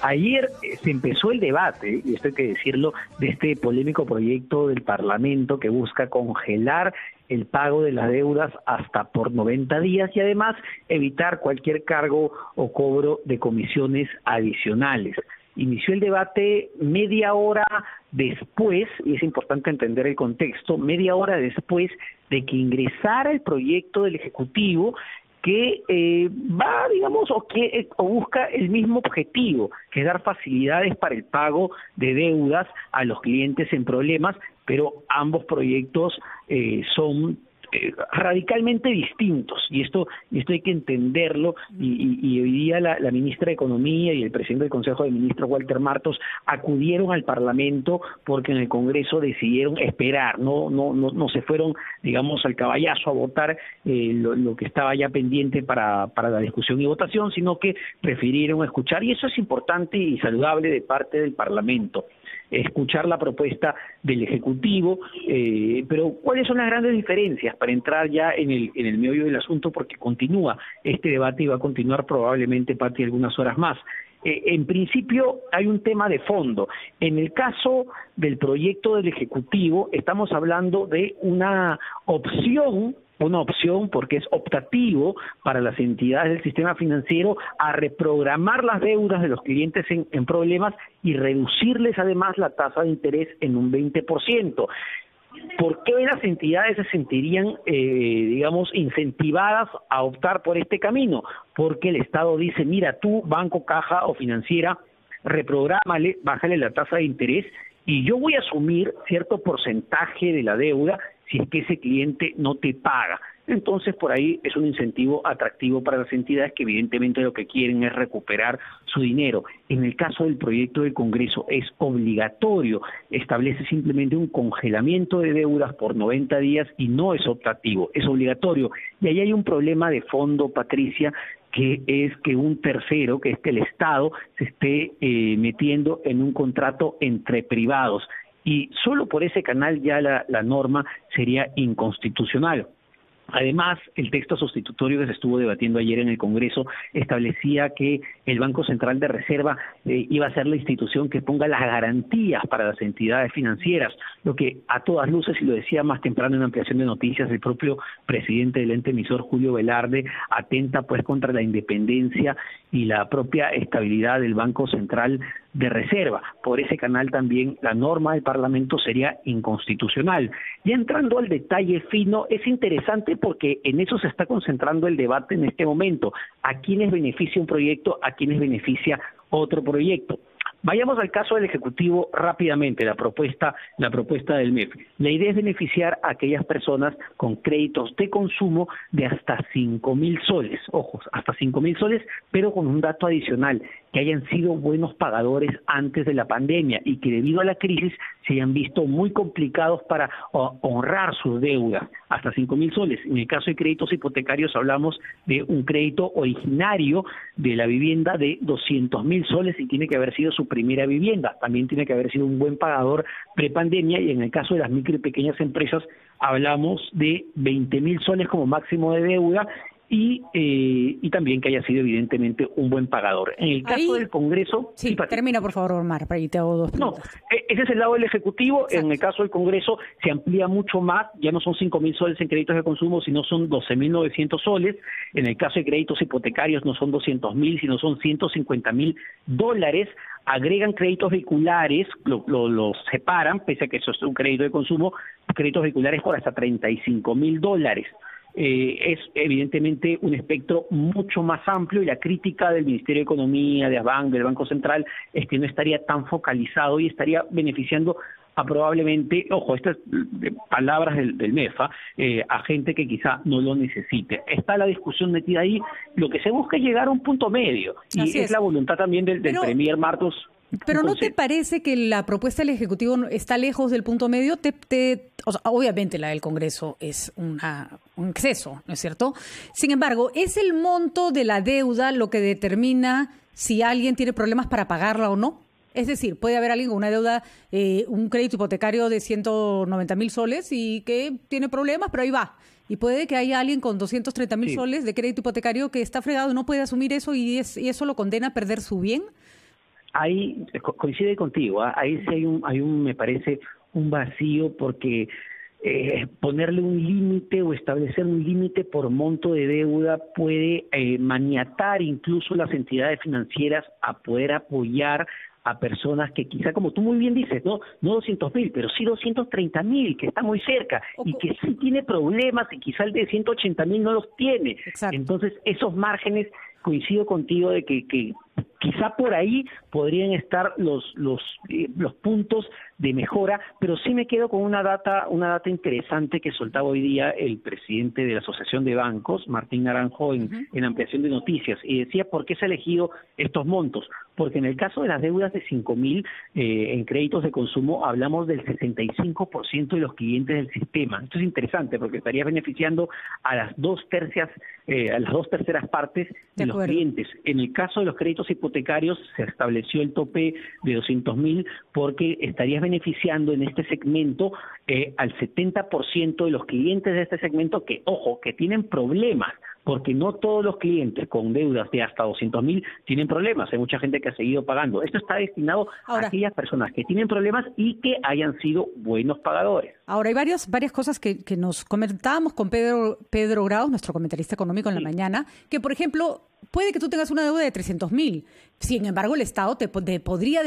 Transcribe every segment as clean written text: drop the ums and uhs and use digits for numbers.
Ayer se empezó el debate, y esto hay que decirlo, de este polémico proyecto del Parlamento que busca congelar el pago de las deudas hasta por 90 días y además evitar cualquier cargo o cobro de comisiones adicionales. Inició el debate media hora después, y es importante entender el contexto, media hora después de que ingresara el proyecto del Ejecutivo que va, digamos, o busca el mismo objetivo, que es dar facilidades para el pago de deudas a los clientes en problemas, pero ambos proyectos son radicalmente distintos, y esto hay que entenderlo, y hoy día la ministra de Economía y el presidente del Consejo de Ministros, Walter Martos, acudieron al Parlamento porque en el Congreso decidieron esperar, no se fueron, digamos, al caballazo a votar lo que estaba ya pendiente para la discusión y votación, sino que prefirieron escuchar, y eso es importante y saludable de parte del Parlamento, escuchar la propuesta del Ejecutivo, pero ¿cuáles son las grandes diferencias? Para entrar ya en el meollo del asunto, porque continúa este debate y va a continuar probablemente, Pati, algunas horas más. En principio hay un tema de fondo. En el caso del proyecto del Ejecutivo estamos hablando de una opción porque es optativo para las entidades del sistema financiero a reprogramar las deudas de los clientes en problemas y reducirles además la tasa de interés en un 20%. ¿Por qué las entidades se sentirían, digamos, incentivadas a optar por este camino? Porque el Estado dice, mira, tú, banco, caja o financiera, reprográmale, bájale la tasa de interés y yo voy a asumir cierto porcentaje de la deuda si es que ese cliente no te paga. Entonces, por ahí es un incentivo atractivo para las entidades que evidentemente lo que quieren es recuperar su dinero. En el caso del proyecto del Congreso es obligatorio, establece simplemente un congelamiento de deudas por 90 días y no es optativo, es obligatorio. Y ahí hay un problema de fondo, Patricia, que es que un tercero, que es que el Estado, se esté metiendo en un contrato entre privados. Y solo por ese canal ya la norma sería inconstitucional. Además, el texto sustitutorio que se estuvo debatiendo ayer en el Congreso establecía que el Banco Central de Reserva iba a ser la institución que ponga las garantías para las entidades financieras, lo que a todas luces, y lo decía más temprano en ampliación de noticias, el propio presidente del ente emisor, Julio Velarde, atenta pues contra la independencia y la propia estabilidad del Banco Central de Reserva. Por ese canal también la norma del Parlamento sería inconstitucional. Ya entrando al detalle fino, es interesante porque en eso se está concentrando el debate en este momento. ¿A quiénes beneficia un proyecto? ¿A quiénes beneficia otro proyecto? Vayamos al caso del Ejecutivo rápidamente, la propuesta del MEF. La idea es beneficiar a aquellas personas con créditos de consumo de hasta 5.000 soles, ojos, hasta 5.000 soles, pero con un dato adicional, que hayan sido buenos pagadores antes de la pandemia y que debido a la crisis se hayan visto muy complicados para honrar sus deudas, hasta 5.000 soles. En el caso de créditos hipotecarios hablamos de un crédito originario de la vivienda de 200.000 soles y tiene que haber sido su primera vivienda. También tiene que haber sido un buen pagador prepandemia, y en el caso de las micro y pequeñas empresas hablamos de 20.000 soles como máximo de deuda, y también que haya sido evidentemente un buen pagador. En el caso del Congreso... Sí, termina por favor, Omar, para ahí te hago dos preguntas. No, ese es el lado del Ejecutivo. Exacto. En el caso del Congreso se amplía mucho más, ya no son 5.000 soles en créditos de consumo, sino son 12.900 soles. En el caso de créditos hipotecarios no son 200.000, sino son $150.000. Agregan créditos vehiculares, los separan, pese a que eso es un crédito de consumo, créditos vehiculares por hasta $35.000. Es evidentemente un espectro mucho más amplio, y la crítica del Ministerio de Economía, de ABAN, del Banco Central, es que no estaría tan focalizado y estaría beneficiando a probablemente, ojo, estas palabras del MEFA, a gente que quizá no lo necesite. Está la discusión metida ahí, lo que se busca es llegar a un punto medio, y es la voluntad también del Premier Martos. Pero ¿no te parece que la propuesta del Ejecutivo está lejos del punto medio? O sea, obviamente la del Congreso es un exceso, ¿no es cierto? Sin embargo, ¿es el monto de la deuda lo que determina si alguien tiene problemas para pagarla o no? Es decir, puede haber alguien con una deuda, un crédito hipotecario de 190.000 soles y que tiene problemas, pero ahí va. Y puede que haya alguien con 230.000 soles de crédito hipotecario que está fregado y no puede asumir eso, y eso lo condena a perder su bien. coincide contigo, ahí sí hay un, me parece, un vacío porque ponerle un límite o establecer un límite por monto de deuda puede maniatar incluso las entidades financieras a poder apoyar a personas que quizá, como tú muy bien dices, no 200.000, pero sí 230.000, que está muy cerca, y que sí tiene problemas, y quizá el de 180.000 no los tiene. Exacto. Entonces, esos márgenes, coincido contigo de que quizá por ahí podrían estar los puntos de mejora, pero sí me quedo con una data interesante que soltaba hoy día el presidente de la Asociación de Bancos, Martín Naranjo, en Ampliación de Noticias, y decía por qué se ha elegido estos montos, porque en el caso de las deudas de 5.000 en créditos de consumo hablamos del 65% de los clientes del sistema. Esto es interesante porque estaría beneficiando a las dos terceras partes de los clientes. En el caso de los créditos hipotecarios se estableció el tope de 200.000 porque estarías beneficiando en este segmento al 70% de los clientes de este segmento que, ojo, que tienen problemas, porque no todos los clientes con deudas de hasta 200.000 tienen problemas. Hay mucha gente que ha seguido pagando. Esto está destinado a aquellas personas que tienen problemas y que hayan sido buenos pagadores. Ahora, hay varias cosas que nos comentábamos con Pedro Grau, nuestro comentarista económico en la mañana, que, por ejemplo, puede que tú tengas una deuda de 300.000. Sin embargo, el Estado podría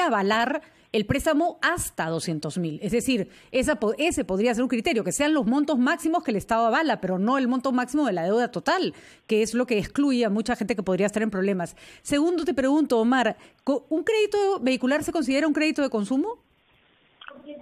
avalar el préstamo hasta 200.000. Es decir, ese podría ser un criterio, que sean los montos máximos que el Estado avala, pero no el monto máximo de la deuda total, que es lo que excluye a mucha gente que podría estar en problemas. Segundo, te pregunto, Omar, ¿un crédito vehicular se considera un crédito de consumo?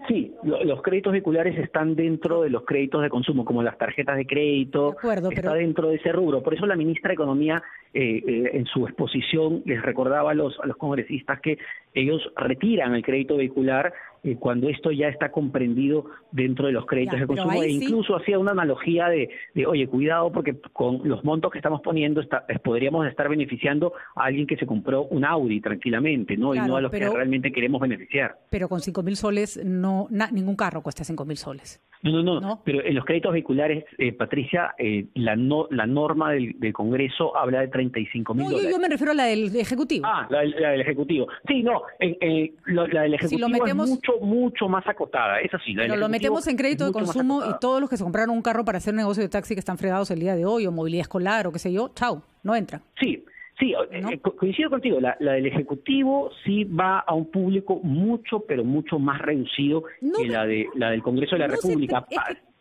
Sí, los créditos vehiculares están dentro de los créditos de consumo, como las tarjetas de crédito, está dentro de ese rubro. Por eso la ministra de Economía, en su exposición, les recordaba a los congresistas que ellos retiran el crédito vehicular cuando esto ya está comprendido dentro de los créditos de consumo, e incluso hacía una analogía de oye, cuidado, porque con los montos que estamos poniendo podríamos estar beneficiando a alguien que se compró un Audi tranquilamente, ¿no? Claro, y no a los que realmente queremos beneficiar. Pero con 5.000 soles, ningún carro cuesta 5.000 soles. No, pero en los créditos vehiculares, Patricia, la norma del Congreso habla de 35.000 dólares. Yo me refiero a la del Ejecutivo. La del Ejecutivo. Sí, la del Ejecutivo es mucho más acotada, es así. Pero lo metemos en crédito de consumo y todos los que se compraron un carro para hacer negocio de taxi que están fregados el día de hoy, o movilidad escolar, o qué sé yo, chao, no entran. Sí, ¿no? Coincido contigo, la del Ejecutivo sí va a un público pero mucho más reducido que la del Congreso de la República.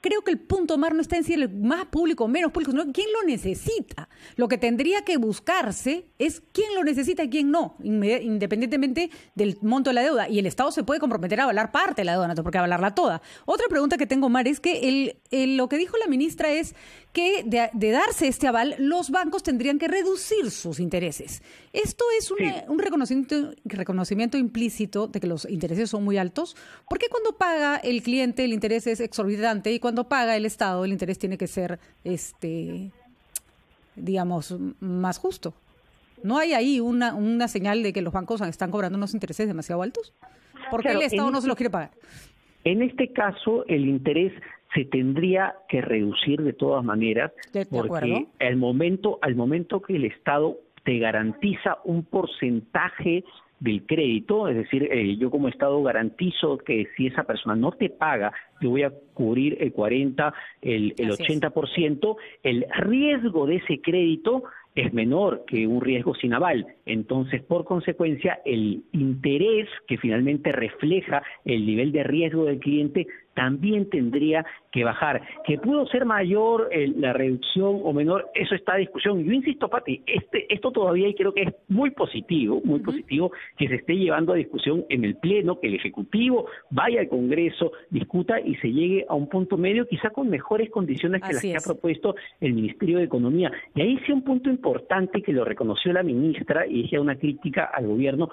Creo que el punto, Omar, no está en si el más público o menos público, sino quién lo necesita. Lo que tendría que buscarse es quién lo necesita y quién no, independientemente del monto de la deuda. Y el Estado se puede comprometer a avalar parte de la deuda, no tiene por qué avalarla toda. Otra pregunta que tengo, Omar, es que lo que dijo la ministra es que de darse este aval, los bancos tendrían que reducir sus intereses. ¿Esto es un reconocimiento implícito de que los intereses son muy altos? ¿Por qué cuando paga el cliente el interés es exorbitante y cuando paga el Estado el interés tiene que ser, digamos, más justo? ¿No hay ahí una señal de que los bancos están cobrando unos intereses demasiado altos? ¿Por qué el Estado no se los quiere pagar? En este caso, el interés se tendría que reducir de todas maneras, porque al momento que el Estado te garantiza un porcentaje del crédito, es decir, yo como Estado garantizo que si esa persona no te paga, yo voy a cubrir el 40, el 80%, el riesgo de ese crédito es menor que un riesgo sin aval. Entonces, por consecuencia, el interés que finalmente refleja el nivel de riesgo del cliente también tendría que bajar. Que pudo ser mayor la reducción o menor, eso está a discusión. Yo insisto, Pati, esto todavía y creo que es muy positivo que se esté llevando a discusión en el Pleno, que el Ejecutivo vaya al Congreso, discuta y se llegue a un punto medio, quizá con mejores condiciones que las que ha propuesto el Ministerio de Economía. Y ahí sí un punto importante que lo reconoció la ministra y decía una crítica al gobierno.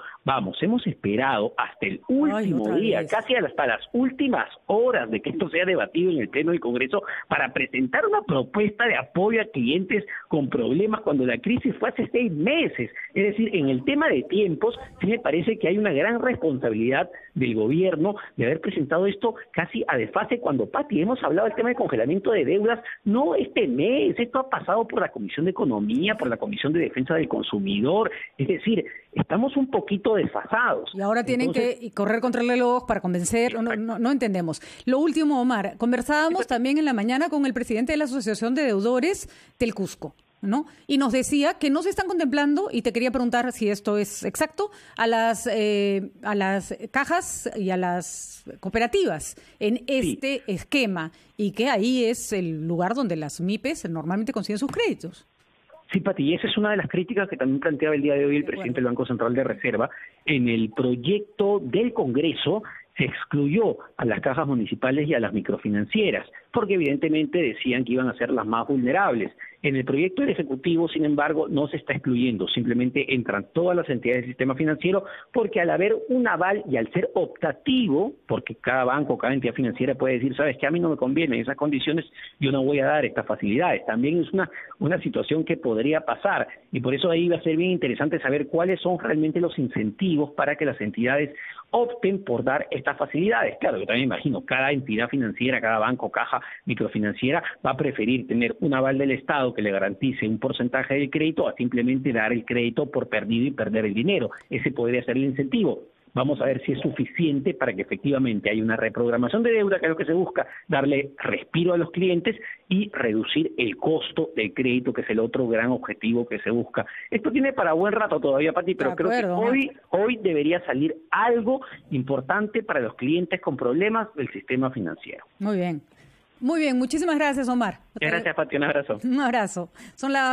Hemos esperado hasta el último día, casi hasta las últimas horas de que esto sea debatido en el Pleno del Congreso para presentar una propuesta de apoyo a clientes con problemas cuando la crisis fue hace 6 meses. Es decir, en el tema de tiempos, sí me parece que hay una gran responsabilidad del gobierno de haber presentado esto casi a desfase cuando, Pati, hemos hablado del tema de congelamiento de deudas, no este mes, esto ha pasado por la Comisión de Economía, por la Comisión de Defensa del Consumidor, es decir, estamos un poquito desfasados. Y ahora tienen que correr contra el reloj para convencer, no entendemos. Lo último, Omar, conversábamos también en la mañana con el presidente de la Asociación de Deudores del Cusco, ¿no? Y nos decía que no se están contemplando, y te quería preguntar si esto es exacto, a las cajas y a las cooperativas en este esquema, y que ahí es el lugar donde las MIPES normalmente consiguen sus créditos. Sí, Pati, y esa es una de las críticas que también planteaba el día de hoy el presidente del Banco Central de Reserva. En el proyecto del Congreso se excluyó a las cajas municipales y a las microfinancieras, porque evidentemente decían que iban a ser las más vulnerables. En el proyecto del Ejecutivo, sin embargo, no se está excluyendo, simplemente entran todas las entidades del sistema financiero, porque al haber un aval y al ser optativo, porque cada banco, cada entidad financiera puede decir, sabes que a mí no me conviene en esas condiciones, yo no voy a dar estas facilidades. También es una situación que podría pasar, y por eso ahí va a ser bien interesante saber cuáles son realmente los incentivos para que las entidades opten por dar estas facilidades. Claro, yo también imagino, cada entidad financiera, cada banco, caja, microfinanciera va a preferir tener un aval del Estado que le garantice un porcentaje del crédito a simplemente dar el crédito por perdido y perder el dinero. Ese podría ser el incentivo. Vamos a ver si es suficiente para que efectivamente haya una reprogramación de deuda, que es lo que se busca, darle respiro a los clientes y reducir el costo del crédito, que es el otro gran objetivo que se busca. Esto tiene para buen rato todavía, Pati, pero creo que hoy debería salir algo importante para los clientes con problemas del sistema financiero. Muy bien, muchísimas gracias, Omar. Gracias, Pati, un abrazo. Un abrazo. Son las